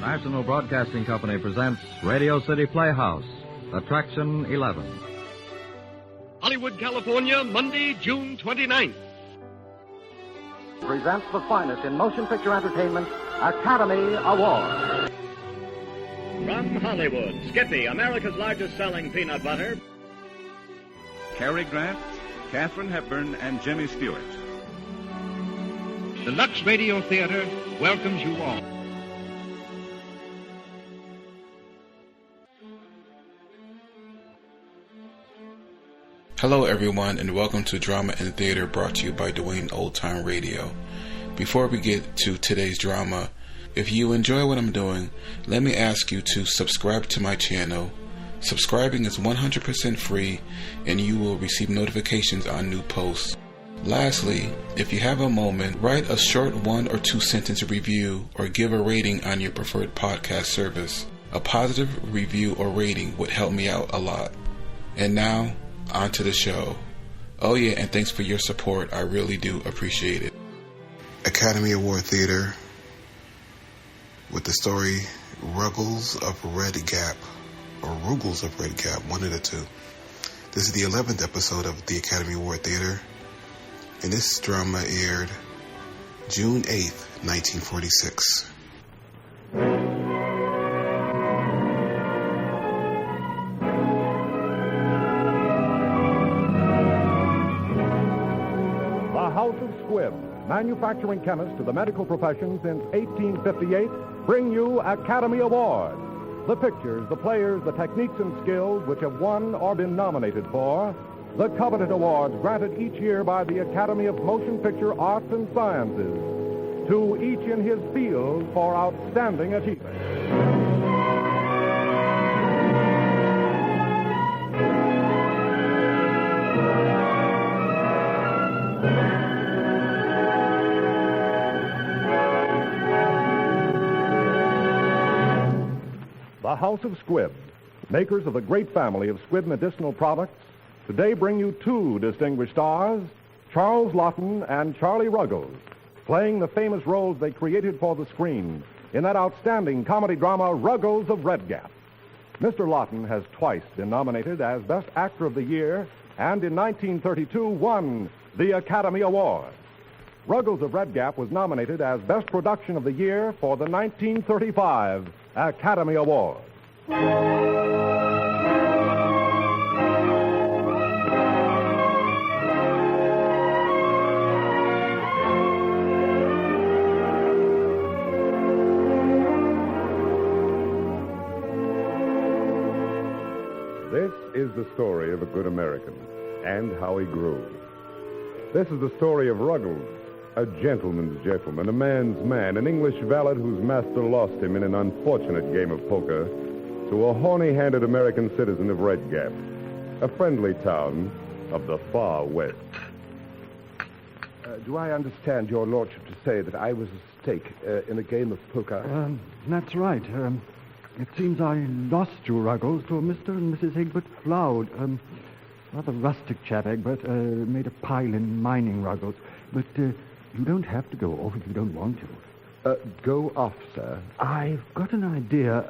National Broadcasting Company presents Radio City Playhouse, Attraction 11. Hollywood, California, Monday, June 29th. Presents the finest in motion picture entertainment, Academy Award. From Hollywood, Skippy, America's largest selling peanut butter. Cary Grant, Katharine Hepburn, and Jimmy Stewart. The Lux Radio Theater welcomes you all. Hello everyone, and welcome to Drama and Theater, brought to you by Dwayne Old Time Radio. Before we get to today's drama, if you enjoy what I'm doing, let me ask you to subscribe to my channel. Subscribing is 100% free, and you will receive notifications on new posts. Lastly, if you have a moment, write a short 1 or 2 sentence review or give a rating on your preferred podcast service. A positive review or rating would help me out a lot. And now, on to the show. Oh yeah, and thanks for your support. I really do appreciate it. Academy Award Theater with the story Ruggles of Red Gap, or Ruggles of Red Gap, one of the two. This is the 11th episode of the Academy Award Theater, and this drama aired June 8th, 1946. Manufacturing chemist to the medical profession since 1858, bring you Academy Awards. The pictures, the players, the techniques and skills which have won or been nominated for the coveted awards granted each year by the Academy of Motion Picture Arts and Sciences, to each in his field for outstanding achievement. The House of Squibb, makers of the great family of Squibb medicinal products, today bring you 2 distinguished stars, Charles Laughton and Charlie Ruggles, playing the famous roles they created for the screen in that outstanding comedy drama, Ruggles of Red Gap. Mr. Laughton has twice been nominated as Best Actor of the Year, and in 1932 won the Academy Award. Ruggles of Red Gap was nominated as Best Production of the Year for the 1935 Academy Award. This is the story of a good American and how he grew. This is the story of Ruggles, a gentleman's gentleman, a man's man, an English valet whose master lost him in an unfortunate game of poker to a horny-handed American citizen of Red Gap, a friendly town of the far west. Do I understand your lordship to say that I was a stake in a game of poker? That's right. It seems I lost you, Ruggles, to Mr. and Mrs. Egbert Floud. Rather rustic chap, Egbert. Made a pile in mining, Ruggles. But you don't have to go off if you don't want to. Go off, sir. I've got an idea.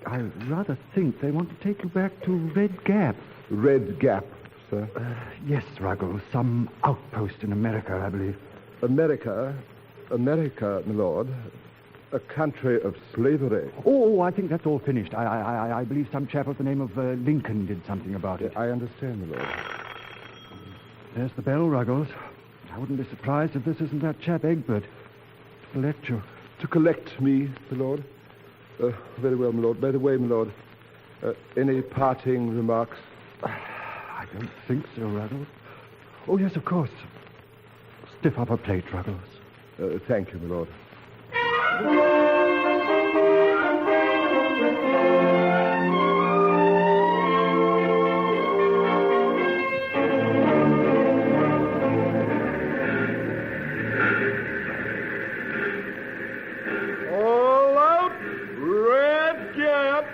I rather think they want to take you back to Red Gap. Red Gap, sir? Yes, Ruggles. Some outpost in America, I believe. America? America, my lord. A country of slavery. Oh, I think that's all finished. I believe some chap of the name of Lincoln did something about it. I understand, my lord. There's the bell, Ruggles. I wouldn't be surprised if this isn't that chap Egbert. To collect you. To collect me, my lord? Very well, my lord. By the way, my lord, any parting remarks? I don't think so, Ruggles. Oh, yes, of course. Stiff upper plate, Ruggles. Thank you, my lord. All out, Red Gap!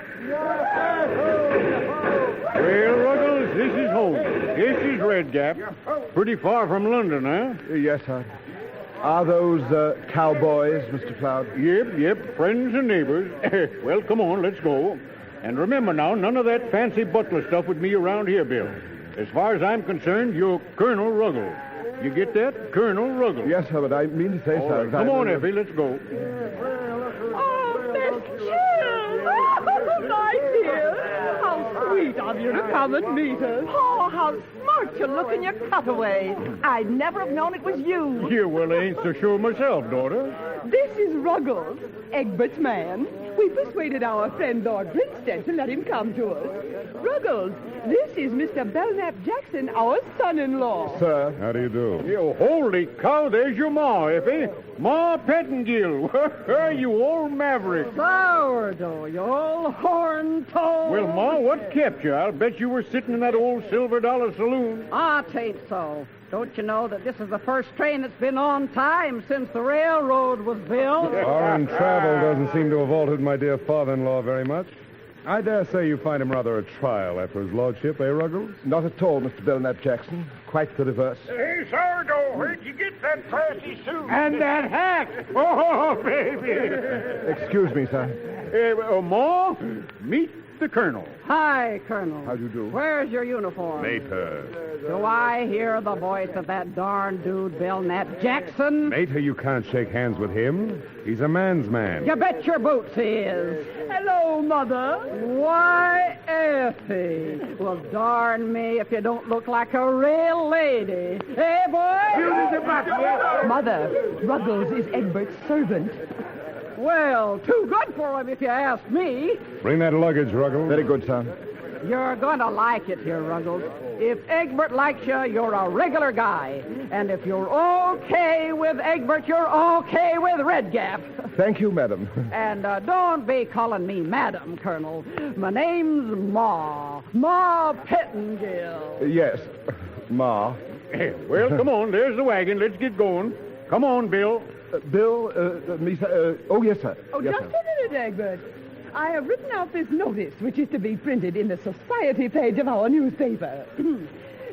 Well, Ruggles, this is home. This is Red Gap. Pretty far from London, huh? Yes, sir. Are those cowboys, Mr. Cloud? Yep, friends and neighbors. Well, come on, let's go. And remember now, none of that fancy butler stuff with me around here, Bill. As far as I'm concerned, you're Colonel Ruggles. You get that? Colonel Ruggles. Yes, sir, but I mean to say, sir... Right. Come on, Effie, let's go. Oh, Miss Jill! Oh, my dear! How sweet of you to come and meet us. Oh, how smart you look in your cutaway. I'd never have known it was you. Yeah, well, I ain't so sure myself, daughter. This is Ruggles, Egbert's man. We persuaded our friend Lord Grinstead to let him come to us. Ruggles, this is Mr. Belknap Jackson, our son-in-law. Sir. How do you do? You holy cow, there's your ma, Effie. Ma Pettingill. You old maverick. Sourdough, you old horn-toad. Well, Ma, what kept you? I'll bet you were sitting in that old silver dollar saloon. Ah, 'tain't so. Don't you know that this is the first train that's been on time since the railroad was built? Foreign travel doesn't seem to have altered my dear father-in-law very much. I dare say you find him rather a trial after his lordship, eh, Ruggles? Not at all, Mr. Belknap Jackson. Quite the reverse. Hey, Sourdough, where'd you get that fancy suit? And that hat. Oh, baby. Excuse me, sir. Ma, meet the Colonel. Hi, Colonel. How do you do? Where's your uniform? Mater. Do I hear the voice of that darn dude, Belknap Jackson? Mater, you can't shake hands with him. He's a man's man. You bet your boots he is. Hello, Mother. Why, Effie. Well, darn me if you don't look like a real lady. Hey, boy? Mother, Ruggles is Egbert's servant. Well, too good for him if you ask me. Bring that luggage, Ruggles. Very good, sir. You're going to like it here, Ruggles. If Egbert likes you, you're a regular guy. And if you're okay with Egbert, you're okay with Red Gap. Thank you, madam. And don't be calling me Madam, Colonel. My name's Ma Pettingill. Yes, Ma. Well, come on, there's the wagon. Let's get going. Come on, Bill. Bill, me, sir. Oh, yes, sir. Oh, yes, just sir. a minute, Egbert. I have written out this notice, which is to be printed in the society page of our newspaper.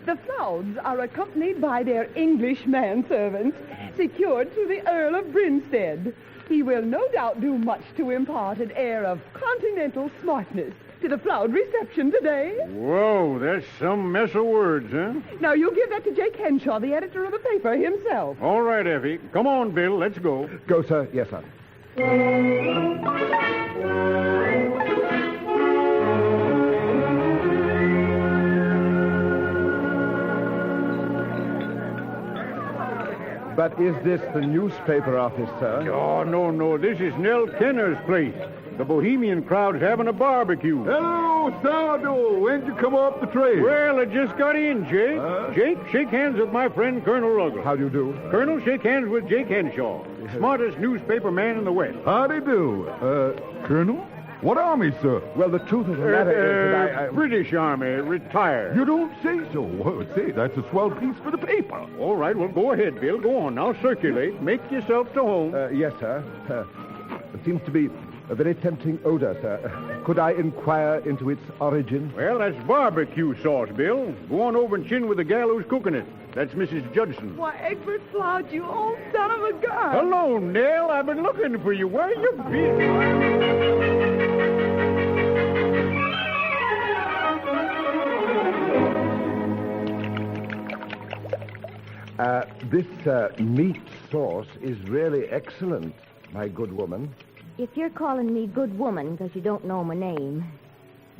The Flouds are accompanied by their English manservant, secured through the Earl of Grinstead. He will no doubt do much to impart an air of continental smartness to the Floud reception today. Whoa, that's some mess of words, huh? Now, you give that to Jake Henshaw, the editor of the paper himself. All right, Effie. Come on, Bill. Let's go. Go, sir. Yes, sir. But is this the newspaper office, sir? Oh, no. This is Nell Kenner's place. The Bohemian crowd's having a barbecue. Hello, Sourdough. When'd you come off the train? Well, I just got in, Jake. Jake, shake hands with my friend Colonel Ruggles. How do you do? Colonel, shake hands with Jake Henshaw, smartest newspaper man in the West. Howdy do. Colonel? What army, sir? Well, the truth of the matter is that I... British Army, retired. You don't say so. Well, say, that's a swell piece for the paper. All right, well, go ahead, Bill. Go on. Now circulate. Make yourself to home. Yes, sir. It seems to be a very tempting odor, sir. Could I inquire into its origin? Well, that's barbecue sauce, Bill. Go on over and chin with the gal who's cooking it. That's Mrs. Judson. Why, Egbert Floud, you old son of a gun. Hello, Nell. I've been looking for you. Where you been? This meat sauce is really excellent, my good woman. If you're calling me good woman because you don't know my name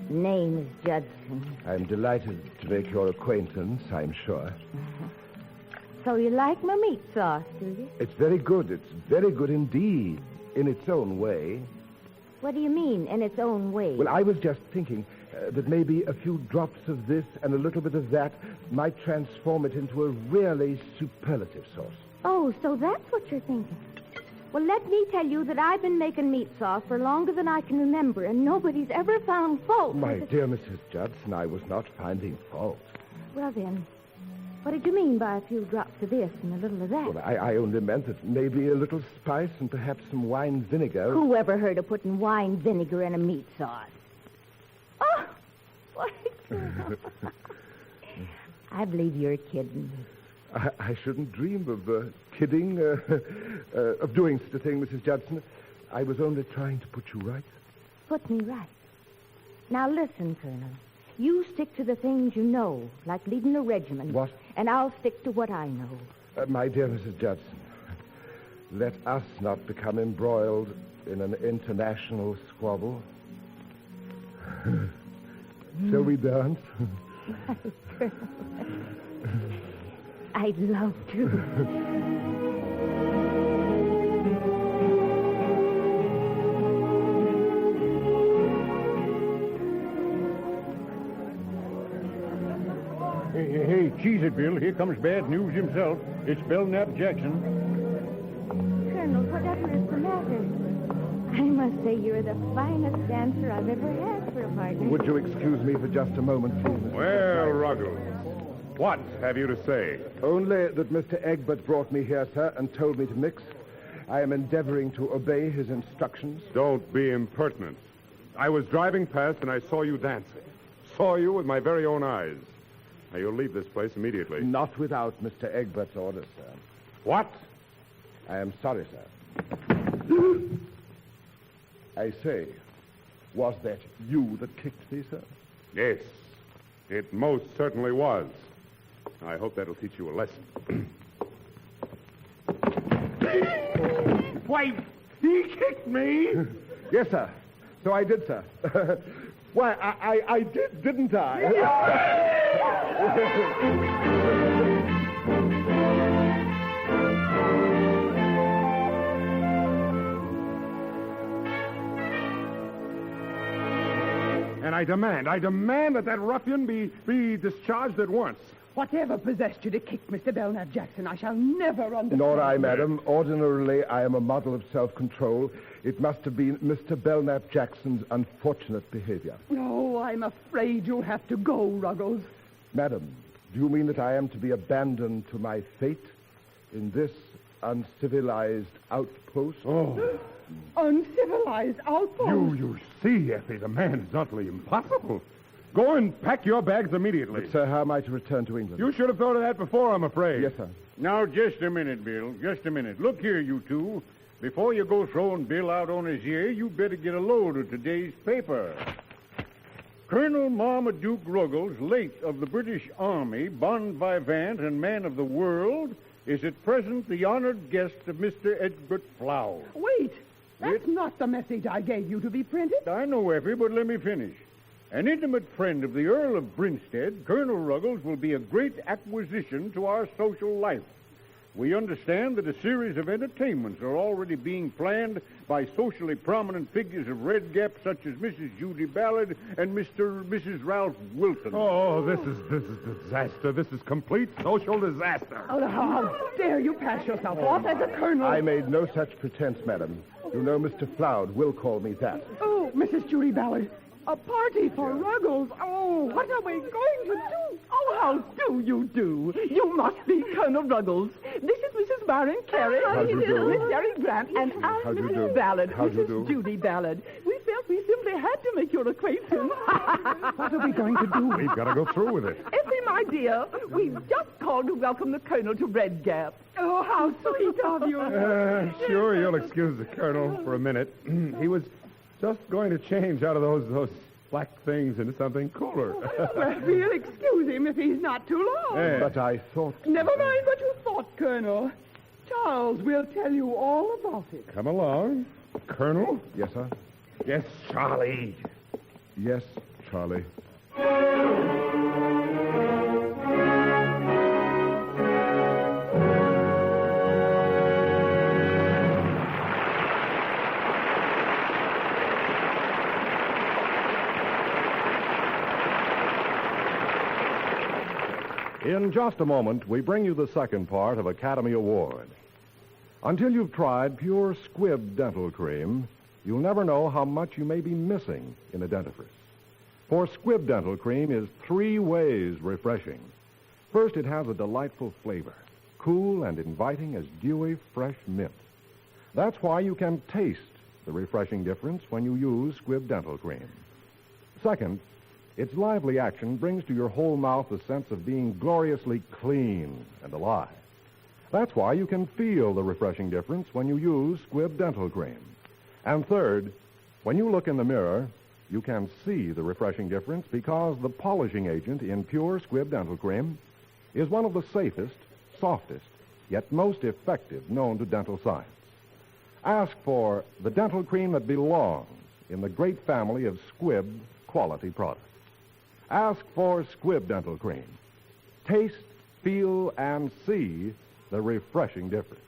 is Judson. I'm delighted to make your acquaintance, I'm sure. So you like my meat sauce, do you? It's very good. It's very good indeed, in its own way. What do you mean, in its own way? Well, I was just thinking that maybe a few drops of this and a little bit of that might transform it into a really superlative sauce. Oh, so that's what you're thinking. Well, let me tell you that I've been making meat sauce for longer than I can remember, and nobody's ever found fault. My dear Mrs. Judson, I was not finding fault. Well, then, what did you mean by a few drops of this and a little of that? Well, I only meant that maybe a little spice and perhaps some wine vinegar. Who ever heard of putting wine vinegar in a meat sauce? Oh, I believe you're kidding. I shouldn't dream of kidding, of doing such a thing, Mrs. Judson. I was only trying to put you right. Put me right. Now listen, Colonel. You stick to the things you know, like leading a regiment. What? And I'll stick to what I know. My dear Mrs. Judson, let us not become embroiled in an international squabble. Shall we dance? I'd love to. Hey, cheese it, Bill. Here comes bad news himself. It's Belknap Jackson. Colonel, whatever is the matter? I must say you're the finest dancer I've ever had for a partner. Would you excuse me for just a moment, please? Well, Ruggles, what have you to say? Only that Mr. Egbert brought me here, sir, and told me to mix. I am endeavoring to obey his instructions. Don't be impertinent. I was driving past and I saw you dancing. Saw you with my very own eyes. Now, you'll leave this place immediately. Not without Mr. Egbert's orders, sir. What? I am sorry, sir. I say, was that you that kicked me, sir? Yes, it most certainly was. I hope that'll teach you a lesson. Why, he kicked me. Yes, sir. So I did, sir. Why, I did, didn't I? And I demand that ruffian be discharged at once. Whatever possessed you to kick Mr. Belknap Jackson, I shall never understand. Nor I, madam. Ordinarily, I am a model of self-control. It must have been Mr. Belknap Jackson's unfortunate behavior. Oh, I'm afraid you'll have to go, Ruggles. Madam, do you mean that I am to be abandoned to my fate in this uncivilized outpost? Oh. Uncivilized outpost? You see, Effie, the man is utterly impossible. Go and pack your bags immediately. But, sir, how am I to return to England? You should have thought of that before, I'm afraid. Yes, sir. Now, just a minute, Bill. Just a minute. Look here, you two. Before you go throwing Bill out on his ear, you better get a load of today's paper. Colonel Marmaduke Ruggles, late of the British Army, bon vivant and man of the world, is at present the honored guest of Mr. Egbert Flow. Wait. That's not the message I gave you to be printed. I know, Effie, but let me finish. An intimate friend of the Earl of Brinstead, Colonel Ruggles will be a great acquisition to our social life. We understand that a series of entertainments are already being planned by socially prominent figures of Red Gap, such as Mrs. Judy Ballard and Mrs. Ralph Wilton. Oh, this is disaster. This is complete social disaster. Oh, how dare you pass yourself off as a colonel? I made no such pretense, madam. You know Mr. Floud will call me that. Oh, Mrs. Judy Ballard. A party for Ruggles. Oh, what are we going to do? Oh, how do you do? You must be Colonel Ruggles. This is Mrs. Baron Carey. How do you do? Miss Terry Grant, and I'm How do you Mrs. do? Ballard. How do you do? Mrs. Judy Ballard. We felt we simply had to make your acquaintance. What are we going to do? We've got to go through with it. Effie, my dear, we've just called to welcome the Colonel to Red Gap. Oh, how sweet of you. Sure, you'll excuse the Colonel for a minute. He was just going to change out of those black things into something cooler. Well, we'll excuse him if he's not too long. Yeah. But I thought... Never mind what you thought, Colonel. Charles will tell you all about it. Come along. Colonel? Yes, sir? Yes, Charlie. Yes, Charlie. In just a moment, we bring you the second part of Academy Award. Until you've tried pure Squib dental cream, you'll never know how much you may be missing in a dentifrice. For Squib dental cream is 3 ways refreshing. First, it has a delightful flavor, cool and inviting as dewy, fresh mint. That's why you can taste the refreshing difference when you use Squib dental cream. Second, Its lively action brings to your whole mouth the sense of being gloriously clean and alive. That's why you can feel the refreshing difference when you use Squibb Dental Cream. And third, when you look in the mirror, you can see the refreshing difference because the polishing agent in pure Squibb Dental Cream is one of the safest, softest, yet most effective known to dental science. Ask for the dental cream that belongs in the great family of Squibb quality products. Ask for Squibb Dental Cream. Taste, feel, and see the refreshing difference.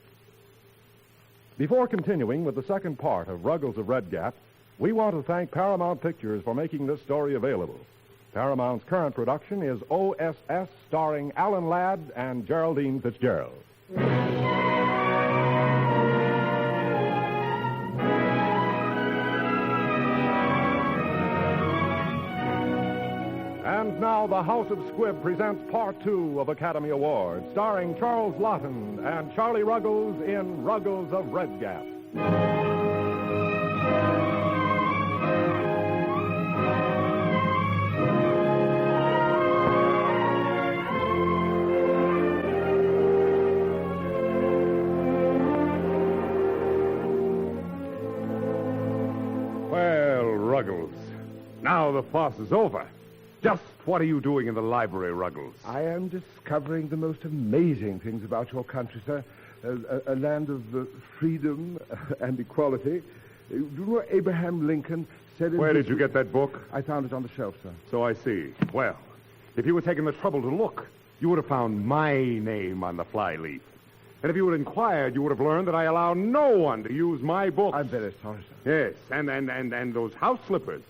Before continuing with the second part of Ruggles of Red Gap, we want to thank Paramount Pictures for making this story available. Paramount's current production is OSS, starring Alan Ladd and Geraldine Fitzgerald. And now the House of Squibb presents Part 2 of Academy Awards, starring Charles Laughton and Charlie Ruggles in Ruggles of Red Gap. Well, Ruggles, now the farce is over. Just what are you doing in the library, Ruggles? I am discovering the most amazing things about your country, sir. A land of freedom and equality. Do you know Abraham Lincoln said... Where did you get that book? I found it on the shelf, sir. So I see. Well, if you had taken the trouble to look, you would have found my name on the flyleaf. And if you had inquired, you would have learned that I allow no one to use my books. I'm very sorry, sir. Yes, and those house slippers.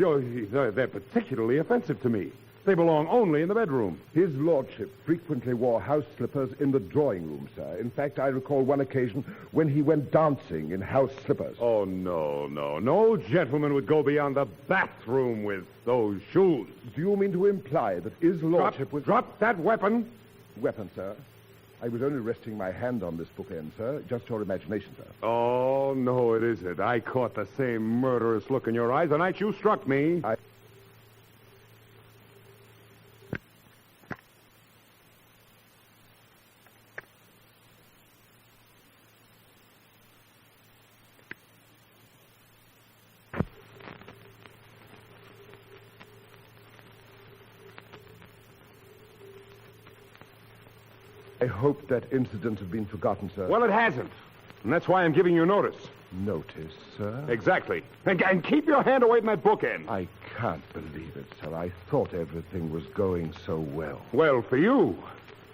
They're particularly offensive to me. They belong only in the bedroom. His lordship frequently wore house slippers in the drawing room, sir. In fact, I recall one occasion when he went dancing in house slippers. Oh, no. No gentleman would go beyond the bathroom with those shoes. Do you mean to imply that his lordship was... Drop that weapon. Weapon, sir? I was only resting my hand on this bookend, sir. Just your imagination, sir. Oh, no, it isn't. I caught the same murderous look in your eyes the night you struck me. I hope that incident has been forgotten, sir. Well, it hasn't. And that's why I'm giving you notice. Notice, sir? Exactly. And keep your hand away from that bookend. I can't believe it, sir. I thought everything was going so well. Well, for you.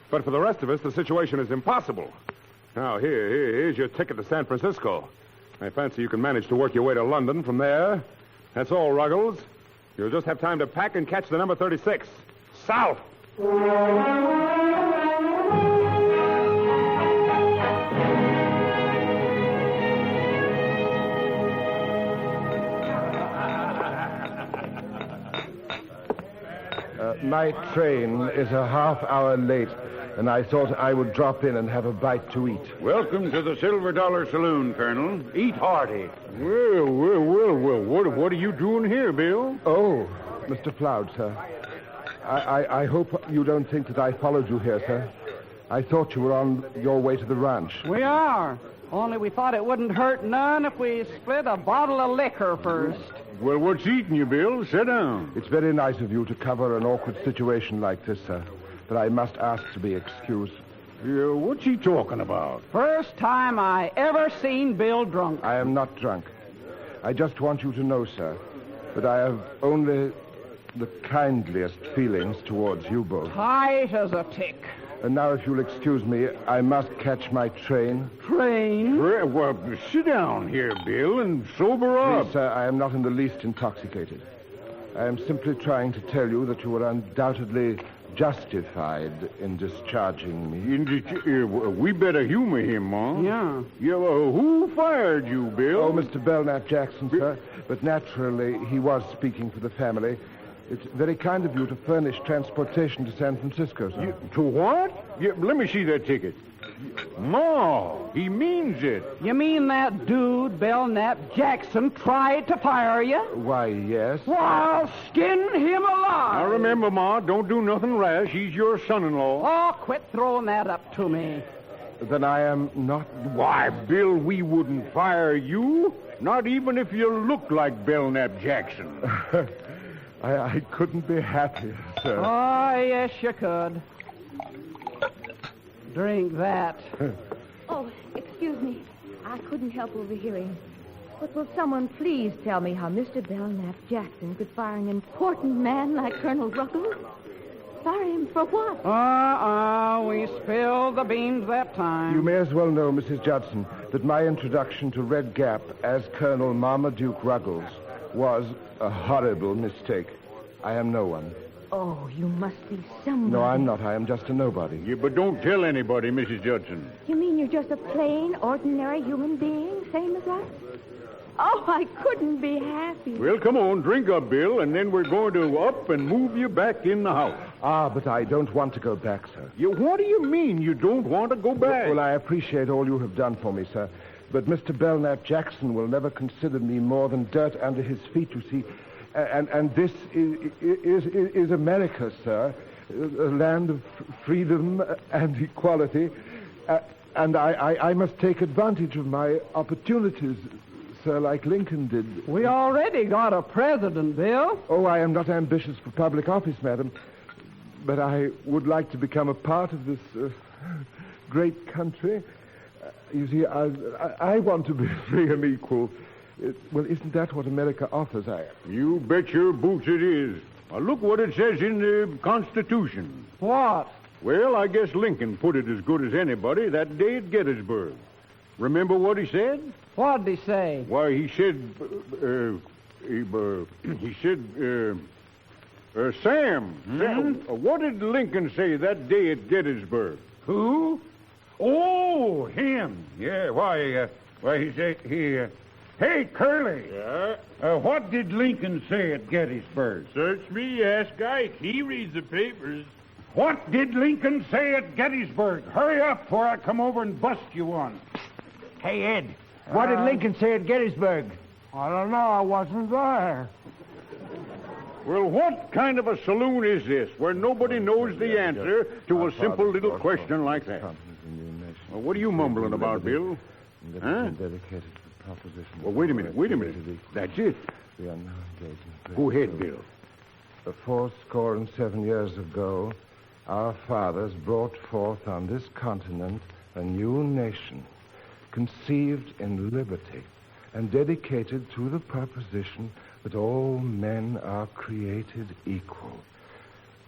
But for the rest of us, the situation is impossible. Now, here's your ticket to San Francisco. I fancy you can manage to work your way to London from there. That's all, Ruggles. You'll just have time to pack and catch the number 36. South! My train is a half hour late, and I thought I would drop in and have a bite to eat. Welcome to the Silver Dollar Saloon, Colonel. Eat hearty. Well, what are you doing here, Bill? Oh, Mr. Floud, sir. I hope you don't think that I followed you here, sir. I thought you were on your way to the ranch. We are. Only we thought it wouldn't hurt none if we split a bottle of liquor first. Well, what's eating you, Bill? Sit down. It's very nice of you to cover an awkward situation like this, sir. But I must ask to be excused. What's he talking about? First time I ever seen Bill drunk. I am not drunk. I just want you to know, sir, that I have only the kindliest feelings towards you both. Tight as a tick. And now, if you'll excuse me, I must catch my train. Train? Well, sit down here, Bill, and sober up. Please, sir, I am not in the least intoxicated. I am simply trying to tell you that you were undoubtedly justified in discharging me. We better humor him, huh? Yeah. Who fired you, Bill? Oh, Mr. Belknap Jackson, sir. But naturally, he was speaking for the family. It's very kind of you to furnish transportation to San Francisco, sir. To what? Let me see that ticket. No, he means it. You mean that dude, Belknap Jackson, tried to fire you? Why, yes. Well, skin him alive. Now remember, Ma, don't do nothing rash. He's your son-in-law. Oh, quit throwing that up to me. Then I am not... Why, Bill, we wouldn't fire you. Not even if you look like Belknap Jackson. I couldn't be happier, sir. Oh, yes, you could. Drink that. Oh, excuse me. I couldn't help overhearing. But will someone please tell me how Mr. Belknap Jackson could fire an important man like Colonel Ruggles? Fire him for what? We spilled the beans that time. You may as well know, Mrs. Judson, that my introduction to Red Gap as Colonel Marmaduke Ruggles was a horrible mistake. I am no one. Oh, you must be somebody. No, I'm not. I am just a nobody. Yeah, but don't tell anybody, Mrs. Judson. You mean you're just a plain, ordinary human being, same as us? Oh, I couldn't be happy. Well, come on, drink up, Bill, and then we're going to up and move you back in the house. Ah, but I don't want to go back, sir. What do you mean you don't want to go back? Well, I appreciate all you have done for me, sir. But Mr. Belknap Jackson will never consider me more than dirt under his feet, you see. And this is America, sir. A land of freedom and equality. And I must take advantage of my opportunities, sir, like Lincoln did. We already got a president, Bill. Oh, I am not ambitious for public office, madam. But I would like to become a part of this great country. You see, I want to be free and equal. Well, isn't that what America offers? You bet your boots it is. Now, look what it says in the Constitution. What? Well, I guess Lincoln put it as good as anybody that day at Gettysburg. Remember what he said? What'd he say? Why, he said, Sam, what did Lincoln say that day at Gettysburg? Who? Oh, him. Yeah, why, he said, hey, Curly. Yeah? What did Lincoln say at Gettysburg? Search me, ask Ike. He reads the papers. What did Lincoln say at Gettysburg? Hurry up before I come over and bust you one. Hey, Ed, what did Lincoln say at Gettysburg? I don't know. I wasn't there. Well, what kind of a saloon is this where nobody knows the answer to a simple little question like that? Well, what are you mumbling about, Bill? Huh? Well, wait a minute. That's it. Go ahead, Bill. 77 years ago, our fathers brought forth on this continent a new nation, conceived in liberty and dedicated to the proposition that all men are created equal.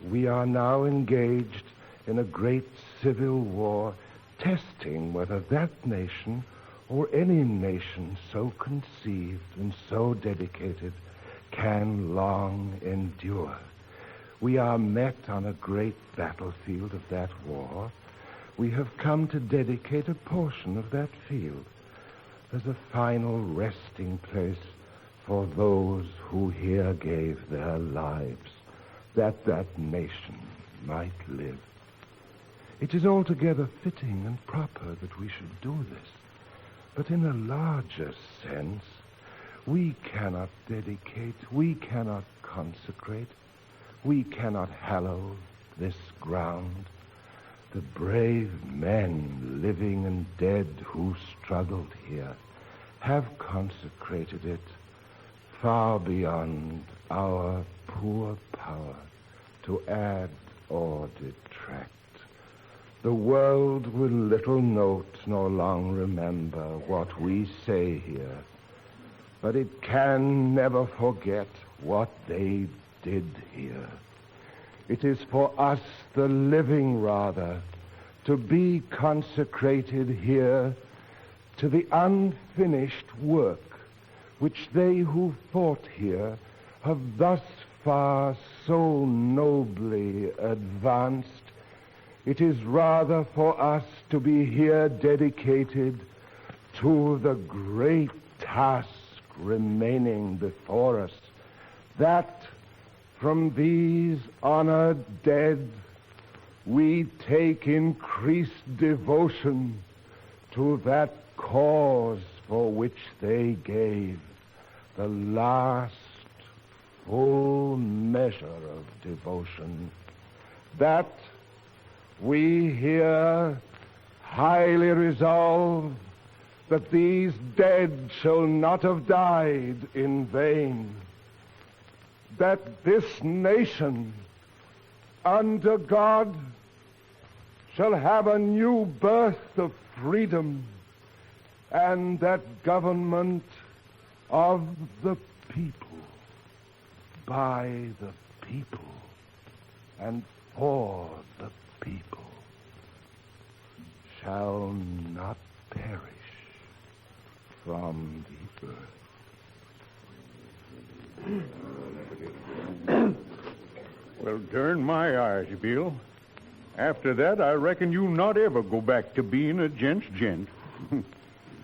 We are now engaged in a great civil war, testing whether that nation or any nation so conceived and so dedicated can long endure. We are met on a great battlefield of that war. We have come to dedicate a portion of that field as a final resting place for those who here gave their lives, that nation might live. It is altogether fitting and proper that we should do this. But in a larger sense, we cannot dedicate, we cannot consecrate, we cannot hallow this ground. The brave men, living and dead, who struggled here, have consecrated it far beyond our poor power to add or detract. The world will little note nor long remember what we say here, but it can never forget what they did here. It is for us, the living rather, to be consecrated here to the unfinished work which they who fought here have thus far so nobly advanced. It is rather for us to be here dedicated to the great task remaining before us, that from these honored dead we take increased devotion to that cause for which they gave the last full measure of devotion. That we here highly resolve that these dead shall not have died in vain, that this nation under God shall have a new birth of freedom, and that government of the people, by the people, and for the people, shall not perish from the earth. Well, darn my eyes, Bill. After that, I reckon you'll not ever go back to being a gent's gent.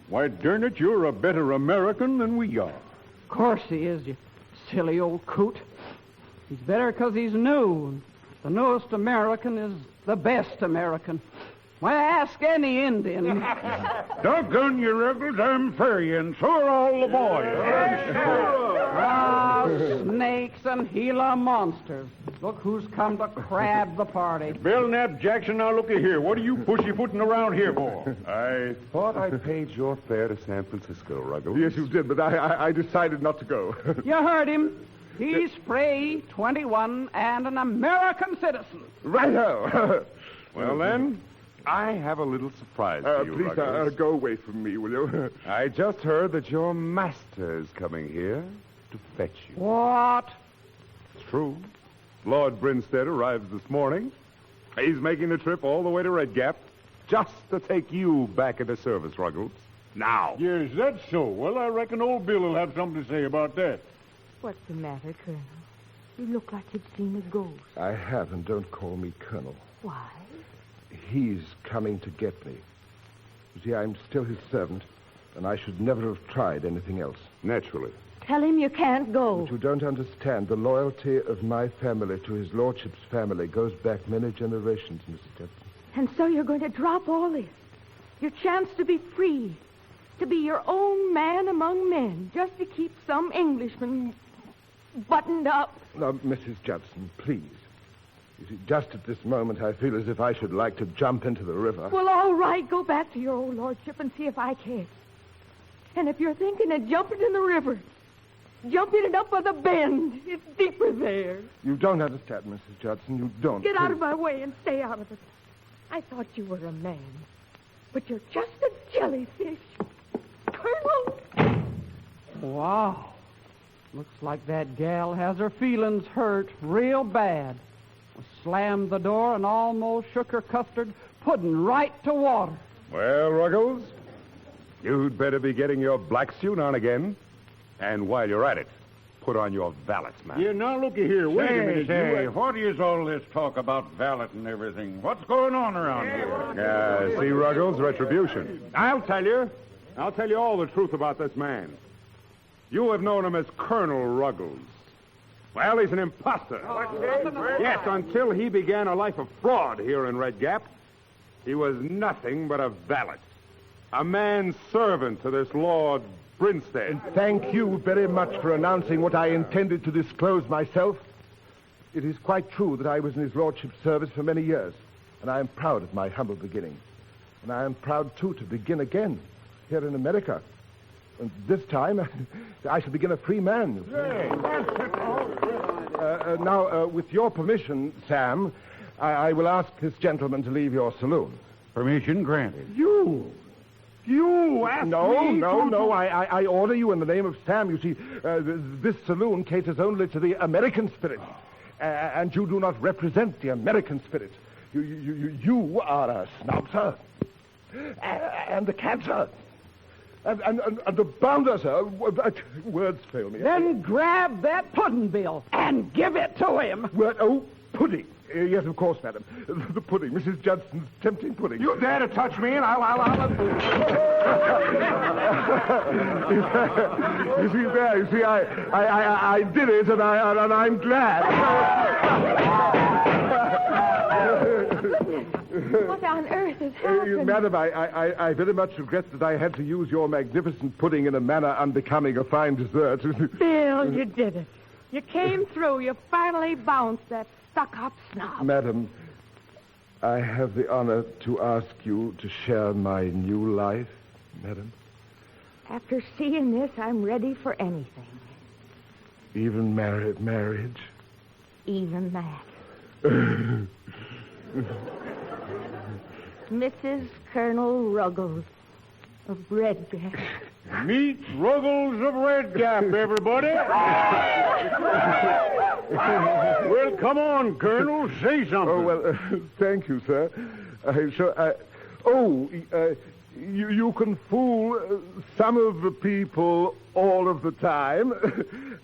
Why, darn it, you're a better American than we are. Of course he is, you silly old coot. He's better because he's new. The newest American is the best American. Why, ask any Indian. Doggone you, Ruggles, I'm furry, and so are all the boys. Ah, snakes and Gila monsters. Look who's come to crab the party. Belknap Jackson, now looky here. What are you pussyfooting around here for? I thought I paid your fare to San Francisco, Ruggles. Yes, you did, but I decided not to go. You heard him. He's free, 21, and an American citizen. Righto. Well, then, I have a little surprise for you, please, Ruggles. go away from me, will you? I just heard that your master is coming here to fetch you. What? It's true. Lord Brinstead arrives this morning. He's making the trip all the way to Red Gap just to take you back into service, Ruggles. Now. Yes, that's so. Well, I reckon old Bill will have something to say about that. What's the matter, Colonel? You look like you've seen a ghost. I have, and don't call me Colonel. Why? He's coming to get me. You see, I'm still his servant, and I should never have tried anything else. Naturally. Tell him you can't go. But you don't understand. The loyalty of my family to his lordship's family goes back many generations, Mrs. Judson. And so you're going to drop all this. Your chance to be free. To be your own man among men. Just to keep some Englishman buttoned up. Now, Mrs. Judson, please. You see, just at this moment, I feel as if I should like to jump into the river. Well, all right. Go back to your old lordship and see if I can. And if you're thinking of jumping in the river, jumping it up by the bend. It's deeper there. You don't understand, Mrs. Judson. You don't. Get out of my way and stay out of it. I thought you were a man. But you're just a jellyfish. Colonel! Wow. Looks like that gal has her feelings hurt real bad. Slammed the door and almost shook her custard pudding right to water. Well, Ruggles, you'd better be getting your black suit on again. And while you're at it, put on your valet's mask. Yeah, now looky here. Wait a minute. Say, what is all this talk about valet and everything? What's going on around here? See, Ruggles, retribution. I'll tell you all the truth about this man. You have known him as Colonel Ruggles. Well, he's an imposter. Yes, until he began a life of fraud here in Red Gap, he was nothing but a valet. A man's servant to this Lord Brinstead. And thank you very much for announcing what I intended to disclose myself. It is quite true that I was in his lordship's service for many years, and I am proud of my humble beginning. And I am proud, too, to begin again here in America. And this time, I shall begin a free man. Now, with your permission, Sam, I will ask this gentleman to leave your saloon. Permission granted. You asked me? No. I order you in the name of Sam. You see, this saloon caters only to the American spirit. And you do not represent the American spirit. You are a snob, sir. And a cancer. And a bounder, sir. Words fail me. Then grab that pudding, Bill, and give it to him. Pudding. Yes, of course, madam. The pudding. Mrs. Judson's tempting pudding. You dare to touch me, and I'll... You see, I did it, and I'm glad. What on earth has happened? Madam, I very much regret that I had to use your magnificent pudding in a manner unbecoming a fine dessert. Bill, you did it. You came through. You finally bounced that stuck-up snob. Madam, I have the honor to ask you to share my new life, madam. After seeing this, I'm ready for anything. Even marriage? Even that. Mrs. Colonel Ruggles of Red Gap. Meet Ruggles of Red Gap, everybody. Well, come on, Colonel. Say something. Oh, well, thank you, sir. You can fool some of the people all of the time,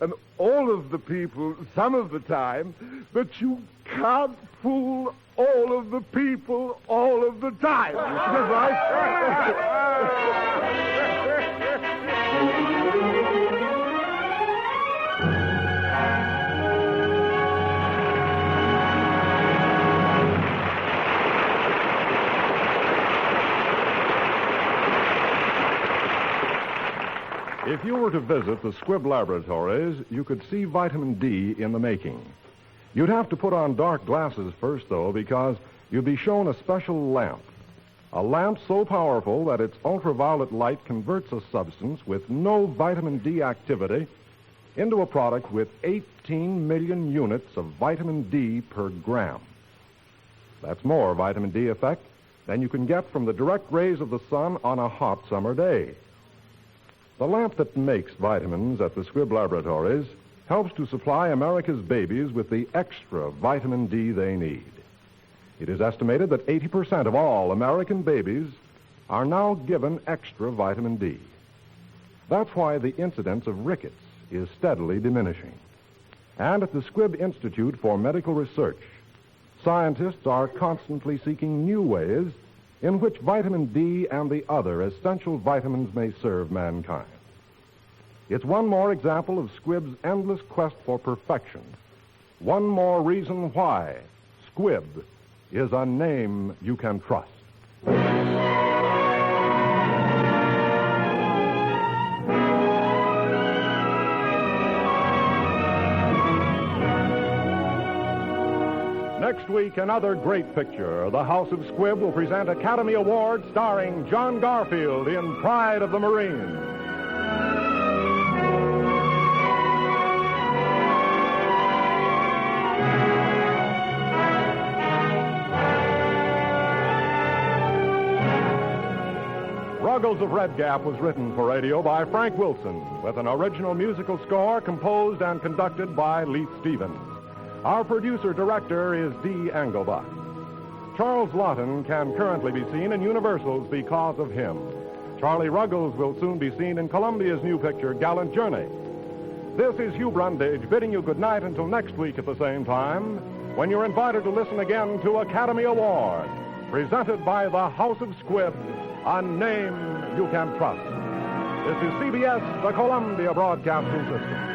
and all of the people some of the time, but you can't fool all of the people all of the time. If you were to visit the Squibb laboratories, you could see vitamin D in the making. You'd have to put on dark glasses first, though, because you'd be shown a special lamp. A lamp so powerful that its ultraviolet light converts a substance with no vitamin D activity into a product with 18 million units of vitamin D per gram. That's more vitamin D effect than you can get from the direct rays of the sun on a hot summer day. The lamp that makes vitamins at the Squibb laboratories helps to supply America's babies with the extra vitamin D they need. It is estimated that 80% of all American babies are now given extra vitamin D. That's why the incidence of rickets is steadily diminishing. And at the Squibb Institute for Medical Research, scientists are constantly seeking new ways in which vitamin D and the other essential vitamins may serve mankind. It's one more example of Squibb's endless quest for perfection. One more reason why Squibb is a name you can trust. Next week, another great picture. The House of Squibb will present Academy Award starring John Garfield in Pride of the Marines. Ruggles of Red Gap was written for radio by Frank Wilson, with an original musical score composed and conducted by Leith Stevens. Our producer-director is Dee Engelbach. Charles Laughton can currently be seen in Universal's Because of Him. Charlie Ruggles will soon be seen in Columbia's new picture, Gallant Journey. This is Hugh Brundage bidding you good night until next week at the same time, when you're invited to listen again to Academy Award, presented by the House of Squibb, a name you can trust. This is CBS, the Columbia Broadcasting System.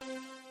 Thank you.